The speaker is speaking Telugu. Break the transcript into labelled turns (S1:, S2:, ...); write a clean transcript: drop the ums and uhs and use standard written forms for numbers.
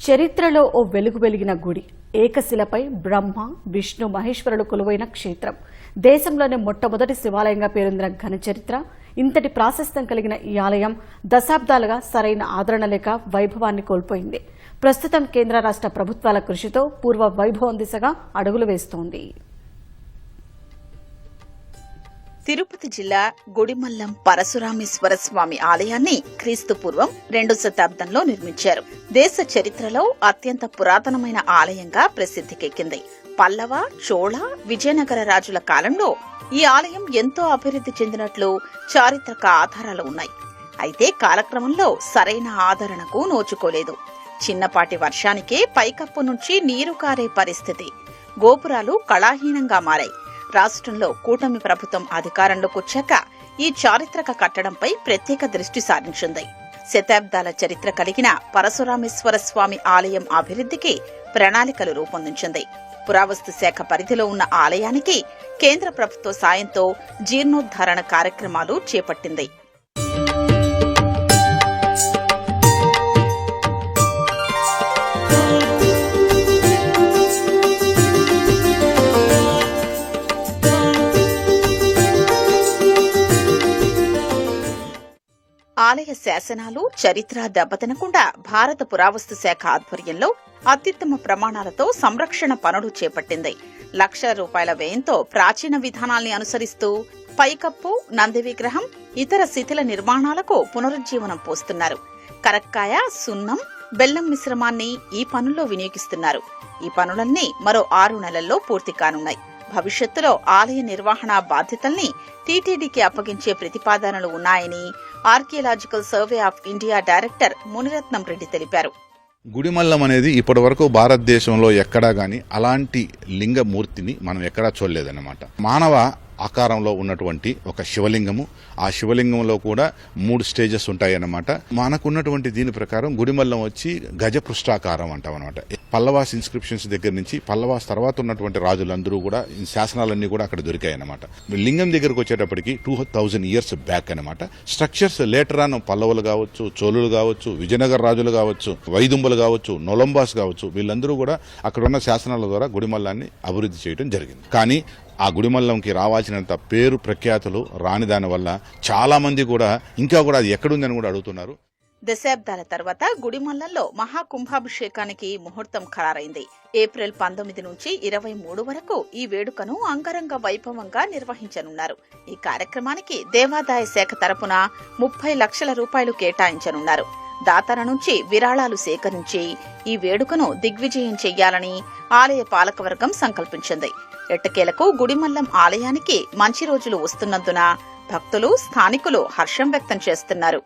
S1: చరిత్రలో ఓ వెలుగు వెలిగిన గుడి, ఏకశిలపై బ్రహ్మ విష్ణు మహేశ్వరులు కొలువైన క్షేత్రం. దేశంలోనే మొట్టమొదటి శివాలయంగా పేరొందిన ఘన చరిత్ర. ఇంతటి ప్రాశస్త్యం కలిగిన ఈ ఆలయం దశాబ్దాలుగా సరైన ఆదరణ లేక వైభవాన్ని కోల్పోయింది. ప్రస్తుతం కేంద్ర రాష్ట్ర ప్రభుత్వాల కృషితో పూర్వ వైభవం దిశగా అడుగులు వేస్తోంది.
S2: తిరుపతి జిల్లా గుడిమల్లం పరశురామేశ్వర స్వామి ఆలయాన్ని క్రీస్తు పూర్వం 2వ శతాబ్దంలో నిర్మించారు. దేశ చరిత్రలో అత్యంత పురాతనమైన ఆలయంగా ప్రసిద్ధికెక్కింది. పల్లవ, చోళ, విజయనగర రాజుల కాలంలో ఈ ఆలయం ఎంతో అభివృద్ధి చెందినట్లు చారిత్రక ఆధారాలు ఉన్నాయి. అయితే కాలక్రమంలో సరైన ఆదరణకు నోచుకోలేదు. చిన్నపాటి వర్షానికే పైకప్పు నుంచి నీరు కారే పరిస్థితి. గోపురాలు కళాహీనంగా మారాయి. రాష్ట్రంలో కూటమి ప్రభుత్వం అధికారంలోకి వచ్చాక ఈ చారిత్రక కట్టడంపై ప్రత్యేక దృష్టి సారించింది. శతాబ్దాల చరిత్ర కలిగిన పరశురామేశ్వర స్వామి ఆలయం అభివృద్ధికి ప్రణాళికలు రూపొందించింది. పురావస్తు శాఖ పరిధిలో ఉన్న ఆలయానికి కేంద్ర ప్రభుత్వ సాయంతో జీర్ణోద్ధరణ కార్యక్రమాలు చేపట్టింది. ఆలయ శాసనాలు, చరిత్ర దెబ్బతినకుండా భారత పురావస్తు శాఖ ఆధ్వర్యంలో అత్యుత్తమ ప్రమాణాలతో సంరక్షణ పనులు చేపట్టింది. లక్షల రూపాయల వ్యయంతో ప్రాచీన విధానాల్ని అనుసరిస్తూ పైకప్పు, నంది విగ్రహం, ఇతర శిథిల నిర్మాణాలకు పునరుజ్జీవనం పోస్తున్నారు. కరక్కాయ, సున్నం, బెల్లం మిశ్రమాన్ని ఈ పనుల్లో వినియోగిస్తున్నారు. ఈ పనులన్నీ మరో 6 నెలల్లో పూర్తి కానున్నాయి. భవిష్యత్తులో ఆలయ నిర్వహణ బాధ్యతల్ని టీటీడీకి అప్పగించే ప్రతిపాదనలు ఉన్నాయని archaeological survey of India director Muniratnam Reddy తెలిపారు.
S3: గుడిమల్లం అనేది ఇప్పటి వరకు భారతదేశంలో ఎక్కడా గాని అలాంటి లింగమూర్తిని మనం ఎక్కడా చూడలేదన్నమాట. మానవ ఆకారంలో ఉన్నటువంటి ఒక శివలింగము, ఆ శివలింగంలో కూడా 3 స్టేజెస్ ఉంటాయన్నమాట. మనకున్నటువంటి దీని ప్రకారం గుడిమల్లం వచ్చి గజపృష్ఠాకారం అంటాం అనమాట. పల్లవాస్ ఇన్స్క్రిప్షన్స్ దగ్గర నుంచి పల్లవాస్ తర్వాత ఉన్నటువంటి రాజులందరూ కూడా శాసనాలన్నీ కూడా అక్కడ దొరికాయన్నమాట. లింగం దగ్గరకు వచ్చేటప్పటికి 2000 ఇయర్స్ బ్యాక్ అనమాట. స్ట్రక్చర్స్ లేటర్ ఆన్ పల్లవులు కావచ్చు, చోళులు కావచ్చు, విజయనగర రాజులు కావచ్చు, వైదుంబలు కావచ్చు, నొలంబాస్ కావచ్చు, వీళ్ళందరూ కూడా అక్కడ ఉన్న శాసనాల ద్వారా గుడిమల్లాన్ని అభివృద్ధి చేయడం జరిగింది. కానీ ఆ గుడిమల్లంకి రావాల్సినంత పేరు ప్రఖ్యాతులు రాని దాని వల్ల చాలా మంది కూడా ఇంకా కూడా అది ఎక్కడుందని కూడా అడుగుతున్నారు.
S2: దశాబ్దాల తర్వాత గుడిమల్లంలో మహాకుంభాభిషేకానికి ముహూర్తం ఖరారైంది. ఏప్రిల్ 19 నుంచి 23 వరకు ఈ వేడుకను అంగరంగ వైభవంగా నిర్వహించనున్నారు. ఈ కార్యక్రమానికి దేవాదాయ శాఖ తరపున 30 లక్షల రూపాయలు కేటాయించనున్నారు. దాతల నుంచి విరాళాలు సేకరించి ఈ వేడుకను దిగ్విజయం చెయ్యాలని ఆలయ పాలకవర్గం సంకల్పించింది. ఎట్టకేలకు గుడిమల్లం ఆలయానికి మంచి రోజులు వస్తున్నందున భక్తులు, స్థానికులు హర్షం వ్యక్తం చేస్తున్నారు.